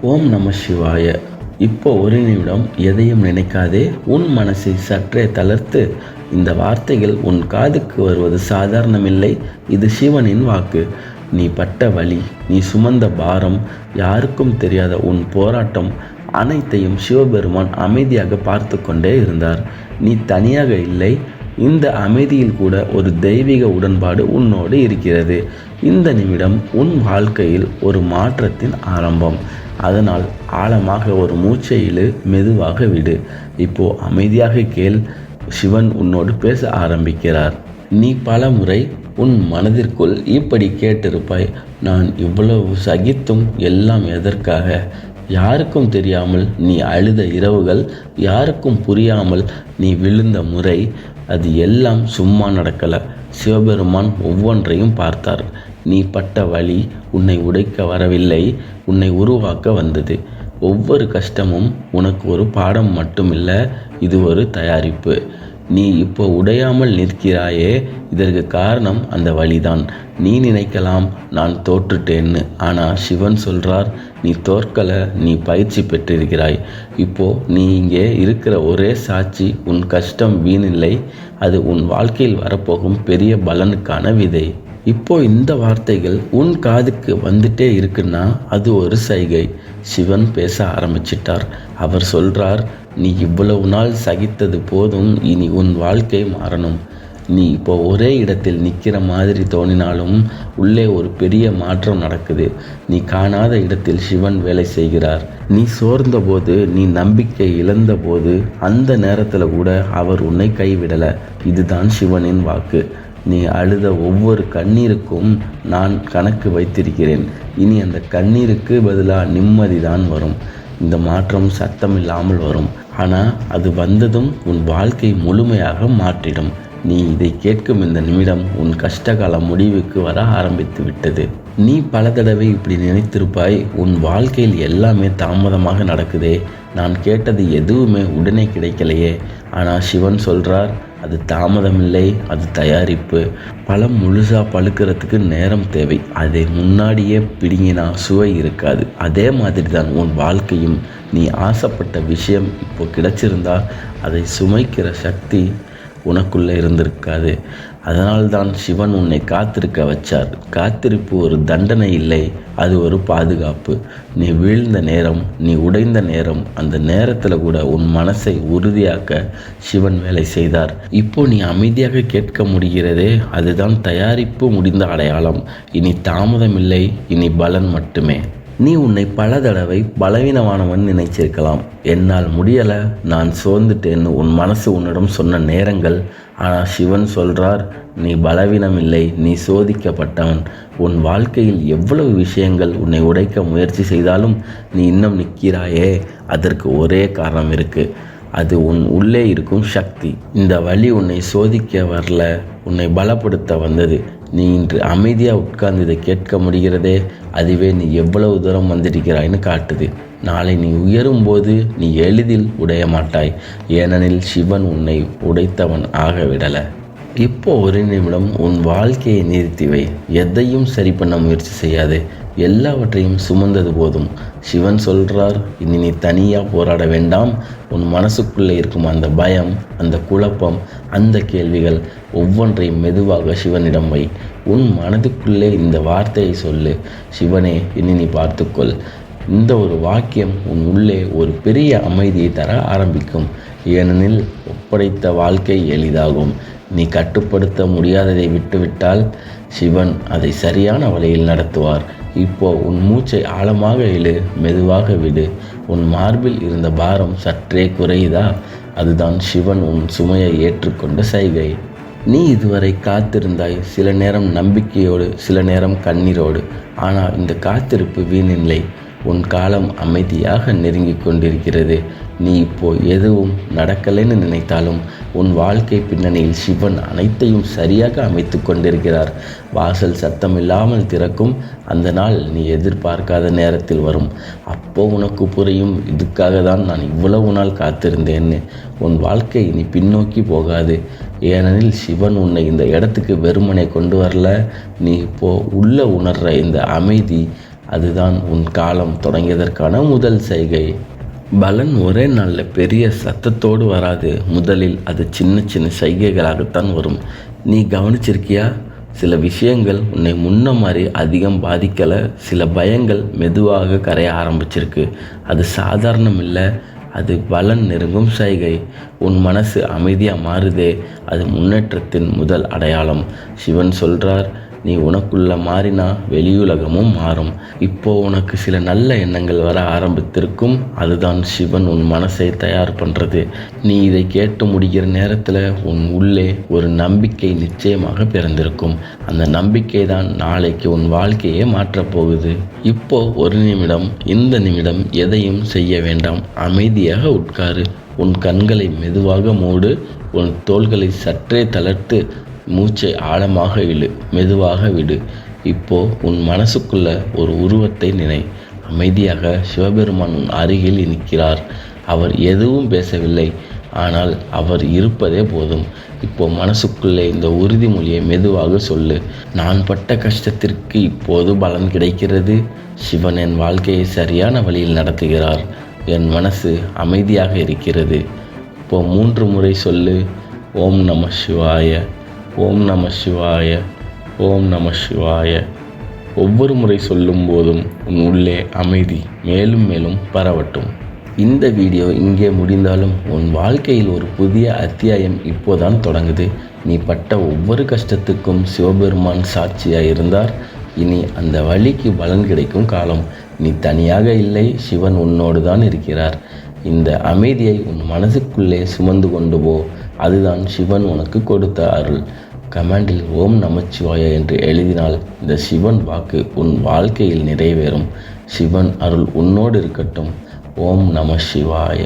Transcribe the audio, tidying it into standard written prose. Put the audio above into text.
ஓம் நம சிவாய. இப்போ ஒரு நிமிடம் எதையும் நினைக்காதே. உன் மனசை சற்றே தளர்த்து. இந்த வார்த்தைகள் உன் காதுக்கு வருவது சாதாரணமில்லை. இது சிவனின் வாக்கு. நீ பட்ட வலி, நீ சுமந்த பாரம், யாருக்கும் தெரியாத உன் போராட்டம் அனைத்தையும் சிவபெருமான் அமைதியாக பார்த்து கொண்டே இருந்தார். நீ தனியாக இல்லை. இந்த அமைதியில் கூட ஒரு தெய்வீக உடன்பாடு உன்னோடு இருக்கிறது. இந்த நிமிடம் உன் வாழ்க்கையில் ஒரு மாற்றத்தின் ஆரம்பம். அதனால் ஆழமாக ஒரு மூச்சை இழு, மெதுவாக விடு. இப்போ அமைதியாக கேள். சிவன் உன்னோடு பேச ஆரம்பிக்கிறார். நீ பல முறை உன் மனதிற்குள் இப்படி கேட்டிருப்பாய், நான் இவ்வளவு சகித்தும் எல்லாம் எதற்காக? யாருக்கும் தெரியாமல் நீ அழுத இரவுகள், யாருக்கும் புரியாமல் நீ விழுந்த முறை, அது எல்லாம் சும்மா நடக்கலை. சிவபெருமான் ஒவ்வொன்றையும் பார்த்தார். நீ பட்ட வலி உன்னை உடைக்க வரவில்லை, உன்னை உருவாக்க வந்தது. ஒவ்வொரு கஷ்டமும் உனக்கு ஒரு பாடம் மட்டுமில்லை, இது ஒரு தயாரிப்பு. நீ இப்போ உடையாமல் நிற்கிறாயே, இதற்கு காரணம் அந்த வழிதான். நீ நினைக்கலாம் நான் தோற்றுட்டேன்னு, ஆனால் சிவன் சொல்கிறார், நீ தோற்கலை, நீ பயிற்சி பெற்றிருக்கிறாய். இப்போ நீ இங்கே இருக்கிற ஒரே சாட்சி. உன் கஷ்டம் வீணில்லை, அது உன் வாழ்க்கையில் வரப்போகும் பெரிய பலனுக்கான விதை. இப்போ இந்த வார்த்தைகள் உன் காதுக்கு வந்துட்டே இருக்குன்னா அது ஒரு சைகை. சிவன் பேச ஆரம்பிச்சிட்டார். அவர் சொல்றார், நீ இவ்வளவு நாள் சகித்தது போதும், இனி உன் வாழ்க்கை மாறணும். நீ இப்போ ஒரே இடத்தில் நிற்கிற மாதிரி தோணினாலும் உள்ளே ஒரு பெரிய மாற்றம் நடக்குது. நீ காணாத இடத்தில் சிவன் வேலை செய்கிறார். நீ சோர்ந்த போது, நீ நம்பிக்கை இழந்த போது, அந்த நேரத்தில் கூட அவர் உன்னை கைவிடலை. இதுதான் சிவனின் வாக்கு. நீ அழுத ஒவ்வொரு கண்ணீருக்கும் நான் கணக்கு வைத்திருக்கிறேன். இனி அந்த கண்ணீருக்கு பதிலாக நிம்மதி தான் வரும். இந்த மாற்றம் சத்தம் இல்லாமல் வரும், ஆனால் அது வந்ததும் உன் வாழ்க்கை முழுமையாக மாற்றிடும். நீ இதை கேட்கும் இந்த நிமிடம் உன் கஷ்டகால முடிவுக்கு வர ஆரம்பித்து விட்டது. நீ பல தடவை இப்படி நினைத்திருப்பாய், உன் வாழ்க்கையில் எல்லாமே தாமதமாக நடக்குதே, நான் கேட்டது எதுவுமே உடனே கிடைக்கலையே. ஆனால் சிவன் சொல்கிறார், அது தாமதமில்லை, அது தயாரிப்பு. பழம் முழுசாக பழுக்கிறதுக்கு நேரம் தேவை. அதை முன்னாடியே பிடுங்கினா சுவை இருக்காது. அதே மாதிரி தான் உன் வாழ்க்கையும். நீ ஆசைப்பட்ட விஷயம் இப்போ கிடைச்சிருந்தா அதை சுமைக்கிற சக்தி உனக்குள்ளே இருந்திருக்காது. அதனால்தான் சிவன் உன்னை காத்திருக்க வச்சார். காத்திருப்பு ஒரு தண்டனை இல்லை, அது ஒரு பாதுகாப்பு. நீ வீழ்ந்த நேரம், நீ உடைந்த நேரம், அந்த நேரத்தில் கூட உன் மனசை உறுதியாக்க சிவன் வேலை செய்தார். இப்போ நீ அமைதியாக கேட்க முடிகிறதே, அதுதான் தயாரிப்பு முடிந்த அடையாளம். இனி தாமதம் இல்லை, இனி பலன் மட்டுமே. நீ உன்னை பல தடவை பலவீனமானவன் நினைச்சிருக்கலாம். என்னால் முடியலை, நான் சோர்ந்துட்டேன்னு உன் மனசு உன்னிடம் சொன்ன நேரங்கள். ஆனால் சிவன் சொல்கிறார், நீ பலவீனமில்லை, நீ சோதிக்கப்பட்டவன். உன் வாழ்க்கையில் எவ்வளவு விஷயங்கள் உன்னை உடைக்க முயற்சி செய்தாலும் நீ இன்னும் நிற்கிறாயே, அதற்கு ஒரே காரணம் இருக்குது. அது உன் உள்ளே இருக்கும் சக்தி. இந்த வழி உன்னை சோதிக்க வரல, உன்னை பலப்படுத்த வந்தது. நீ இன்று அமைதியாக உட்கார்ந்து இதை கேட்க முடிகிறதே, அதுவே நீ எவ்வளவு தூரம் வந்திருக்கிறாய்னு காட்டுது. நாளை நீ உயரும்போது நீ எளிதில் உடைய மாட்டாய். ஏனெனில் சிவன் உன்னை உடைத்தவன் ஆக விடலை. இப்போ ஒரு நிமிடம் உன் வாழ்க்கையை நிறுத்திவை. எதையும் சரி பண்ண முயற்சி செய்யாதே. எல்லாவற்றையும் சுமந்தது போதும். சிவன் சொல்கிறார், இனி நீ தனியாக போராட வேண்டாம். உன் மனசுக்குள்ளே இருக்கும் அந்த பயம், அந்த குழப்பம், அந்த கேள்விகள் ஒவ்வொன்றையும் மெதுவாக சிவனிடம் வை. உன் மனதுக்குள்ளே இந்த வார்த்தையை சொல்லு, சிவனே, இனி நீ பார்த்துக்கொள். இந்த ஒரு வாக்கியம் உன் உள்ளே ஒரு பெரிய அமைதியை தர ஆரம்பிக்கும். ஏனெனில் ஒப்படைத்த வாழ்க்கை எளிதாகும். நீ கட்டுப்படுத்த முடியாததை விட்டுவிட்டால் சிவன் அதை சரியான வழியில் நடத்துவார். இப்போ உன் மூச்சை ஆழமாக இழு, மெதுவாக விடு. உன் மார்பில் இருந்த பாரம் சற்றே குறையுதா? அதுதான் சிவன் உன் சுமையை ஏற்றுக்கொண்ட சைகை. நீ இதுவரை காத்திருந்தாய், சில நேரம் நம்பிக்கையோடு, சில நேரம் கண்ணீரோடு. ஆனால் இந்த காத்திருப்பு வீணில்லை. உன் காலம் அமைதியாக நெருங்கி கொண்டிருக்கிறது. நீ இப்போ எதுவும் நடக்கலைன்னு நினைத்தாலும் உன் வாழ்க்கை பின்னணியில் சிவன் அனைத்தையும் சரியாக அமைத்து கொண்டிருக்கிறார். வாசல் சத்தம் இல்லாமல் திறக்கும். அந்த நாள் நீ எதிர்பார்க்காத நேரத்தில் வரும். அப்போ உனக்கு புரியும், இதுக்காக தான் நான் இவ்வளவு நாள் காத்திருந்தேன்னு. உன் வாழ்க்கை நீ பின்னோக்கி போகாது. ஏனெனில் சிவன் உன்னை இந்த இடத்துக்கு வெறுமனை கொண்டு வரல. நீ இப்போ உள்ள உணர்ற இந்த அமைதி, அதுதான் உன் காலம் தொடங்கியதற்கான முதல் செய்கை. பலன் ஒரே நாளில் பெரிய சத்தத்தோடு வராது. முதலில் அது சின்ன சின்ன சைகைகளாகத்தான் வரும். நீ கவனிச்சிருக்கியா? சில விஷயங்கள் உன்னை முன்ன மாதிரி அதிகம் பாதிக்கலை. சில பயங்கள் மெதுவாக கரைய ஆரம்பிச்சிருக்கு. அது சாதாரணம் இல்லை, அது பலன் நெருங்கும் சைகை. உன் மனசு அமைதியாக மாறுதே, அது முன்னேற்றத்தின் முதல் அடையாளம். சிவன் சொல்கிறார், நீ உனக்குள்ள மாறினா வெளியுலகமும் மாறும். இப்போ உனக்கு சில நல்ல எண்ணங்கள் வர ஆரம்பித்திருக்கும். அதுதான் சிவன் உன் மனசை தயார் பண்ணுறது. நீ இதை கேட்டு முடிக்கிற நேரத்தில் உன் உள்ளே ஒரு நம்பிக்கை நிச்சயமாக பிறந்திருக்கும். அந்த நம்பிக்கை தான் நாளைக்கு உன் வாழ்க்கையே மாற்றப்போகுது. இப்போ ஒரு நிமிடம், இந்த நிமிடம் எதையும் செய்ய வேண்டாம். அமைதியாக உட்காரு. உன் கண்களை மெதுவாக மூடு. உன் தோள்களை சற்றே தளர்த்து மூச்சை ஆழமாக இழு, மெதுவாக விடு. இப்போ உன் மனசுக்குள்ள ஒரு உருவத்தை நினை. அமைதியாக சிவபெருமான் உன் அருகில் நிற்கிறார். அவர் எதுவும் பேசவில்லை, ஆனால் அவர் இருப்பதே போதும். இப்போ மனசுக்குள்ளே இந்த உறுதிமொழியை மெதுவாக சொல்லு. நான் பட்ட கஷ்டத்திற்கு இப்போது பலன் கிடைக்கிறது. சிவன் என் வாழ்க்கையை சரியான வழியில் நடத்துகிறார். என் மனசு அமைதியாக இருக்கிறது. இப்போ 3 முறை சொல்லு. ஓம் நம சிவாய, ஓம் நம சிவாய, ஓம் நம சிவாய. ஒவ்வொரு முறை சொல்லும் போதும் உன் உள்ளே அமைதி மேலும் மேலும் பரவட்டும். இந்த வீடியோ இங்கே முடிந்தாலும் உன் வாழ்க்கையில் ஒரு புதிய அத்தியாயம் இப்போதான் தொடங்குது. நீ பட்ட ஒவ்வொரு கஷ்டத்துக்கும் சிவபெருமான் சாட்சியாக இருந்தார். இனி அந்த வழிக்கு பலன் கிடைக்கும் காலம். நீ தனியாக இல்லை, சிவன் உன்னோடு தான் இருக்கிறார். இந்த அமைதியை உன் மனசுக்குள்ளே சுமந்து கொண்டு போ. அதுதான் சிவன் உனக்கு கொடுத்த அருள். கமெண்டில் ஓம் நமச்சிவாய என்று எழுதினால் இந்த சிவன் வாக்கு உன் வாழ்க்கையில் நிறைவேறும். சிவன் அருள் உன்னோடு இருக்கட்டும். ஓம் நம சிவாய.